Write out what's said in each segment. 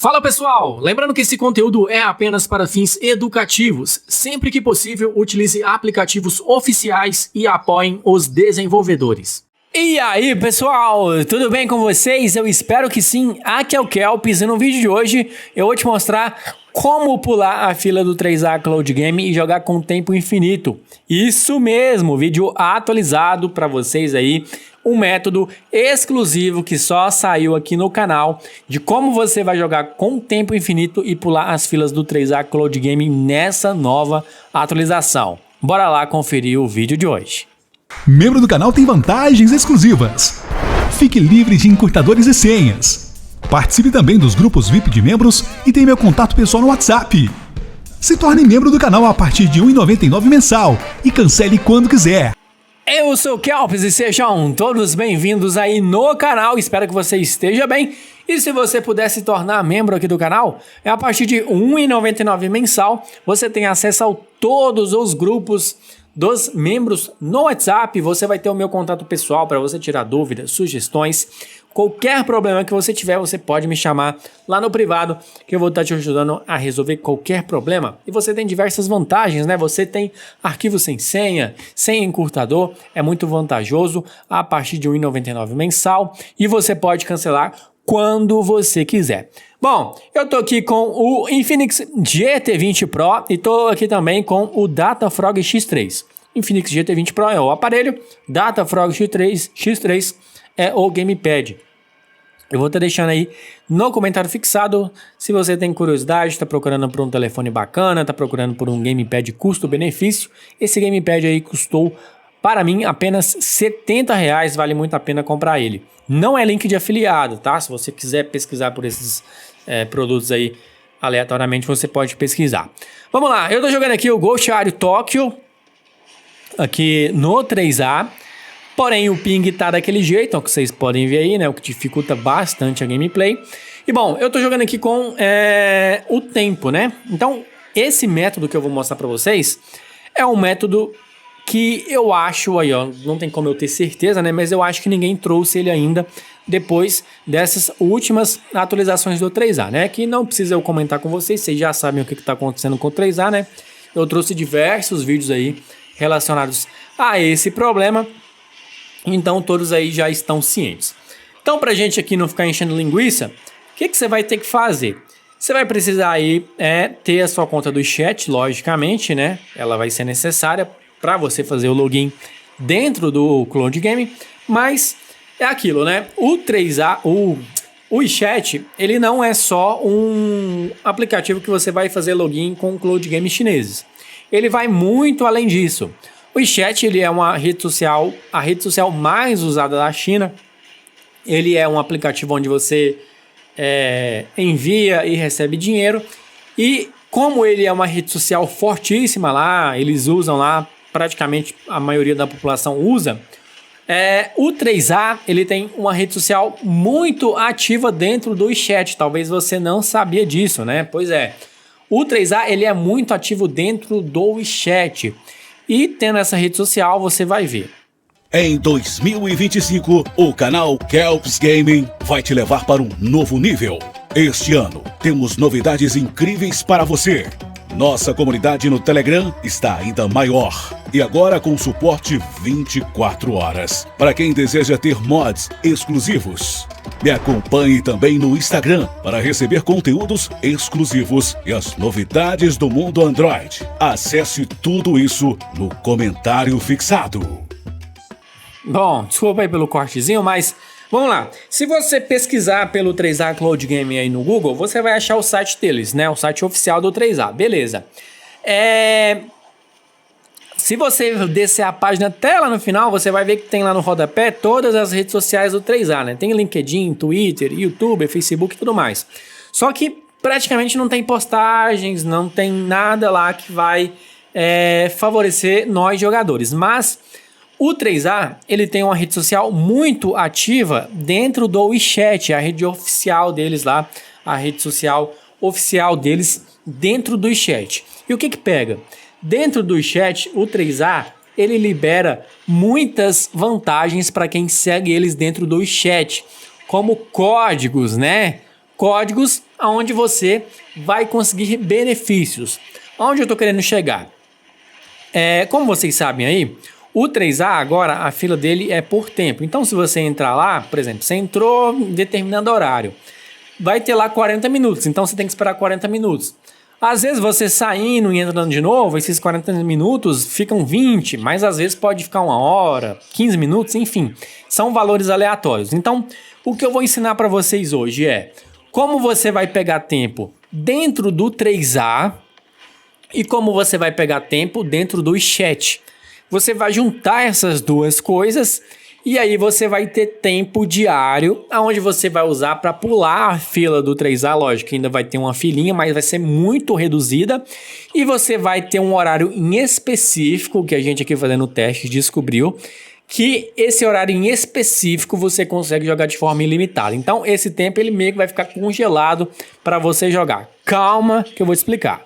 Fala pessoal, lembrando que esse conteúdo é apenas para fins educativos. Sempre que possível, utilize aplicativos oficiais e apoiem os desenvolvedores. E aí pessoal, tudo bem com vocês? Eu espero que sim. Aqui é o Kelps e no vídeo de hoje eu vou te mostrar como pular a fila do 3A Cloud Game e jogar com tempo infinito. Isso mesmo, vídeo atualizado para vocês aí. Um método exclusivo que só saiu aqui no canal de como você vai jogar com tempo infinito e pular as filas do 3A Cloud Game nessa nova atualização. Bora lá conferir o vídeo de hoje. Membro do canal tem vantagens exclusivas. Fique livre de encurtadores e senhas. Participe também dos grupos VIP de membros e tem meu contato pessoal no WhatsApp. Se torne membro do canal a partir de R$ 1,99 mensal e cancele quando quiser. Eu sou o Kelps e sejam todos bem-vindos aí no canal, espero que você esteja bem. E se você puder se tornar membro aqui do canal, é a partir de R$ 1,99 mensal, você tem acesso a todos os grupos dos membros no WhatsApp, você vai ter o meu contato pessoal para você tirar dúvidas, sugestões, qualquer problema que você tiver, você pode me chamar lá no privado, que eu vou estar te ajudando a resolver qualquer problema. E você tem diversas vantagens, né? Você tem arquivo sem senha, sem encurtador, é muito vantajoso, a partir de R$ 1,99 mensal, e você pode cancelar quando você quiser. Bom, eu tô aqui com o Infinix GT20 Pro e tô aqui também com o Datafrog X3. Infinix GT20 Pro é o aparelho, Datafrog X3 é o gamepad. Eu vou estar deixando aí no comentário fixado, se você tem curiosidade, está procurando por um telefone bacana, está procurando por um gamepad custo-benefício, esse gamepad aí custou para mim apenas R$ 70, vale muito a pena comprar ele. Não é link de afiliado, tá? Se você quiser pesquisar por esses produtos aí aleatoriamente, você pode pesquisar. Vamos lá, eu tô jogando aqui o Ghost Area Tokyo aqui no 3A, porém o ping tá daquele jeito, ó, que vocês podem ver aí, né? O que dificulta bastante a gameplay. E bom, eu tô jogando aqui com o tempo, né? Então, esse método que eu vou mostrar pra vocês é um método que eu acho aí, ó, não tem como eu ter certeza, né? Mas eu acho que ninguém trouxe ele ainda depois dessas últimas atualizações do 3A, né? Que não precisa eu comentar com vocês, vocês já sabem o que está acontecendo com o 3A, né? Eu trouxe diversos vídeos aí relacionados a esse problema, então todos aí já estão cientes. Então, pra gente aqui não ficar enchendo linguiça, o que você vai ter que fazer? Você vai precisar aí ter a sua conta do chat, logicamente, né? Ela vai ser necessária para você fazer o login dentro do Cloud Game, mas é aquilo, né? O 3A, o WeChat, ele não é só um aplicativo que você vai fazer login com Cloud Game chineses. Ele vai muito além disso. O WeChat, ele é uma rede social, a rede social mais usada da China. Ele é um aplicativo onde você envia e recebe dinheiro. E como ele é uma rede social fortíssima lá, eles usam lá, praticamente a maioria da população usa, o 3A ele tem uma rede social muito ativa dentro do WeChat. Talvez você não sabia disso, né? Pois é. O 3A ele é muito ativo dentro do WeChat. E tendo essa rede social, você vai ver. Em 2025, o canal Kelps Gaming vai te levar para um novo nível. Este ano, temos novidades incríveis para você. Nossa comunidade no Telegram está ainda maior e agora com suporte 24 horas para quem deseja ter mods exclusivos. Me acompanhe também no Instagram para receber conteúdos exclusivos e as novidades do mundo Android. Acesse tudo isso no comentário fixado. Bom, desculpa aí pelo cortezinho, mas vamos lá. Se você pesquisar pelo 3A Cloud Game aí no Google, você vai achar o site deles, né? O site oficial do 3A, beleza. Se você descer a página até lá no final, você vai ver que tem lá no rodapé todas as redes sociais do 3A, né? Tem LinkedIn, Twitter, YouTube, Facebook e tudo mais. Só que praticamente não tem postagens, não tem nada lá que vai favorecer nós jogadores. Mas o 3A, ele tem uma rede social muito ativa dentro do WeChat, a rede oficial deles lá, a rede social oficial deles dentro do WeChat. E o que pega? Dentro do WeChat, o 3A, ele libera muitas vantagens para quem segue eles dentro do WeChat, como códigos, né? códigos onde você vai conseguir benefícios. Onde eu estou querendo chegar? Como vocês sabem aí, o 3A agora a fila dele é por tempo. Então se você entrar lá, por exemplo, você entrou em determinado horário, vai ter lá 40 minutos, então você tem que esperar 40 minutos. Às vezes você saindo e entrando de novo, esses 40 minutos ficam 20, mas às vezes pode ficar 1 hora, 15 minutos, enfim. São valores aleatórios. Então, o que eu vou ensinar para vocês hoje é como você vai pegar tempo dentro do 3A e como você vai pegar tempo dentro do chat. Você vai juntar essas duas coisas e aí você vai ter tempo diário, onde você vai usar para pular a fila do 3A, lógico que ainda vai ter uma filinha, mas vai ser muito reduzida. E você vai ter um horário em específico, que a gente aqui fazendo o teste descobriu, que esse horário em específico você consegue jogar de forma ilimitada. Então esse tempo ele meio que vai ficar congelado para você jogar. Calma que eu vou explicar.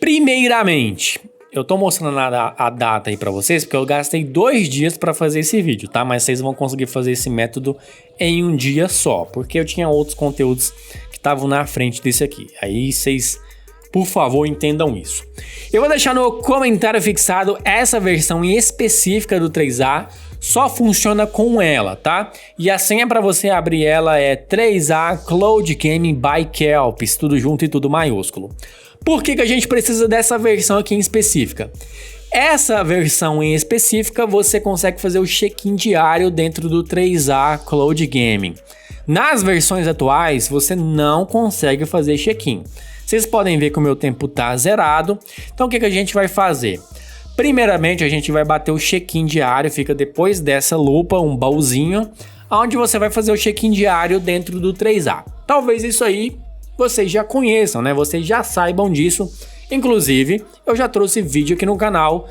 Primeiramente, eu tô mostrando a data aí pra vocês, porque eu gastei 2 dias pra fazer esse vídeo, tá? Mas vocês vão conseguir fazer esse método em um dia só, porque eu tinha outros conteúdos que estavam na frente desse aqui. Aí vocês, por favor, entendam isso. Eu vou deixar no comentário fixado essa versão em específica do 3A, só funciona com ela, tá? E a senha pra você abrir ela é 3A Cloud Gaming by Kelps, tudo junto e tudo maiúsculo. Por que a gente precisa dessa versão aqui em específica? Essa versão em específica você consegue fazer o check-in diário dentro do 3A Cloud Gaming. Nas versões atuais você não consegue fazer check-in. Vocês podem ver que o meu tempo tá zerado. Então o que a gente vai fazer? Primeiramente a gente vai bater o check-in diário, fica depois dessa lupa, um baúzinho, onde você vai fazer o check-in diário dentro do 3A. Talvez isso aí vocês já conheçam, né? Vocês já saibam disso. Inclusive, eu já trouxe vídeo aqui no canal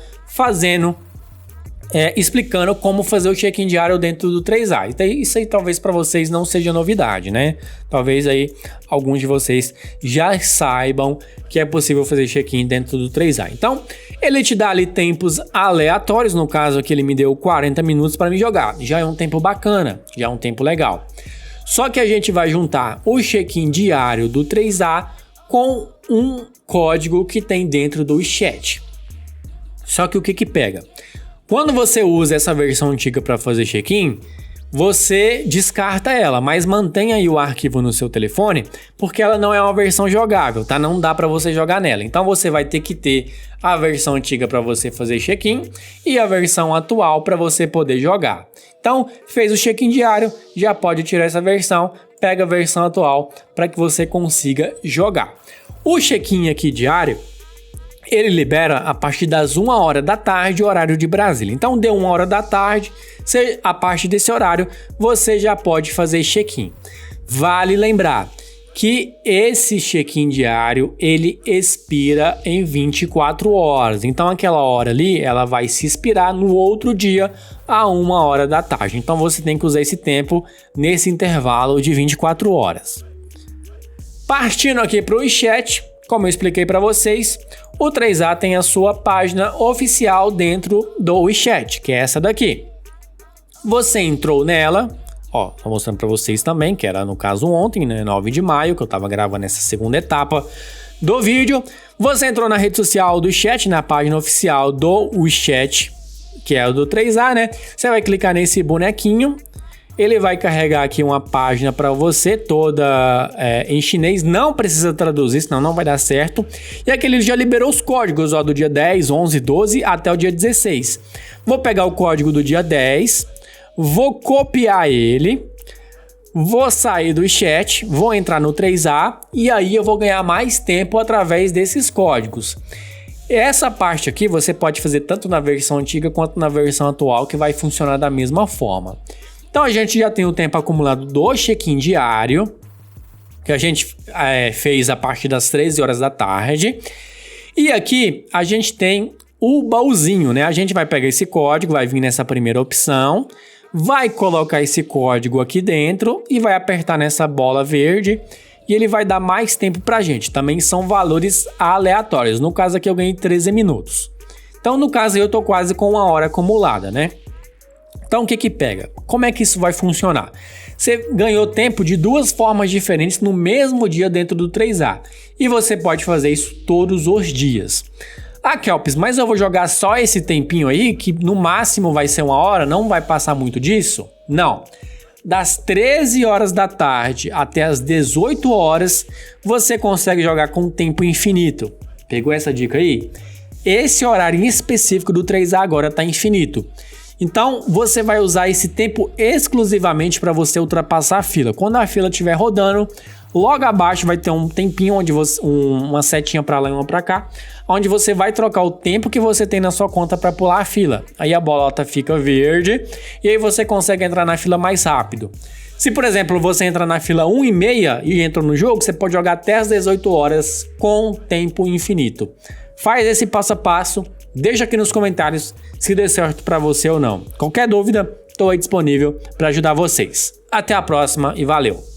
explicando como fazer o check-in diário dentro do 3A. Então, isso aí talvez para vocês não seja novidade, né? Talvez aí alguns de vocês já saibam que é possível fazer check-in dentro do 3A. Então, ele te dá ali tempos aleatórios. No caso aqui, ele me deu 40 minutos para me jogar. Já é um tempo bacana, já é um tempo legal. Só que a gente vai juntar o check-in diário do 3A com um código que tem dentro do chat. Só que o que pega? Quando você usa essa versão antiga para fazer check-in, você descarta ela, mas mantém aí o arquivo no seu telefone, porque ela não é uma versão jogável, tá? Não dá para você jogar nela. Então você vai ter que ter a versão antiga para você fazer check-in e a versão atual para você poder jogar. Então, fez o check-in diário, já pode tirar essa versão, pega a versão atual para que você consiga jogar. O check-in aqui diário, ele libera a partir das 1 hora da tarde, horário de Brasília. Então, deu 1 hora da tarde, a partir desse horário, você já pode fazer check-in. Vale lembrar que esse check-in diário, ele expira em 24 horas. Então, aquela hora ali, ela vai se expirar no outro dia, a 1 hora da tarde. Então, você tem que usar esse tempo nesse intervalo de 24 horas. Partindo aqui para o chat, como eu expliquei para vocês, o 3A tem a sua página oficial dentro do WeChat, que é essa daqui. Você entrou nela, ó, tô mostrando para vocês também, que era no caso ontem, né, 9 de maio, que eu tava gravando essa segunda etapa do vídeo. Você entrou na rede social do chat, na página oficial do WeChat, que é o do 3A, né? Você vai clicar nesse bonequinho. Ele vai carregar aqui uma página para você toda em chinês, não precisa traduzir, senão não vai dar certo. E aqui ele já liberou os códigos, ó, do dia 10, 11, 12 até o dia 16. Vou pegar o código do dia 10, vou copiar ele, vou sair do chat, vou entrar no 3A e aí eu vou ganhar mais tempo através desses códigos. Essa parte aqui você pode fazer tanto na versão antiga quanto na versão atual, que vai funcionar da mesma forma. Então a gente já tem o tempo acumulado do check-in diário, que a gente fez a partir das 13 horas da tarde. E aqui a gente tem o baúzinho, né? A gente vai pegar esse código, vai vir nessa primeira opção, vai colocar esse código aqui dentro e vai apertar nessa bola verde e ele vai dar mais tempo pra gente. Também são valores aleatórios. No caso aqui eu ganhei 13 minutos. Então no caso eu tô quase com 1 hora acumulada, né? Então o que pega? Como é que isso vai funcionar? você ganhou tempo de 2 formas diferentes no mesmo dia dentro do 3A. E você pode fazer isso todos os dias. Ah, Kelps, mas eu vou jogar só esse tempinho aí, que no máximo vai ser 1 hora, não vai passar muito disso? Não. Das 13 horas da tarde até as 18 horas, você consegue jogar com tempo infinito. Pegou essa dica aí? Esse horário em específico do 3A agora está infinito. Então, você vai usar esse tempo exclusivamente para você ultrapassar a fila. Quando a fila estiver rodando, logo abaixo vai ter um tempinho, onde uma setinha para lá e uma para cá, onde você vai trocar o tempo que você tem na sua conta para pular a fila. Aí a bolota fica verde e aí você consegue entrar na fila mais rápido. Se, por exemplo, você entrar na fila 1h30 e entra no jogo, você pode jogar até as 18 horas com tempo infinito. Faz esse passo a passo, deixa aqui nos comentários se deu certo para você ou não. Qualquer dúvida, estou aí disponível para ajudar vocês. Até a próxima e valeu!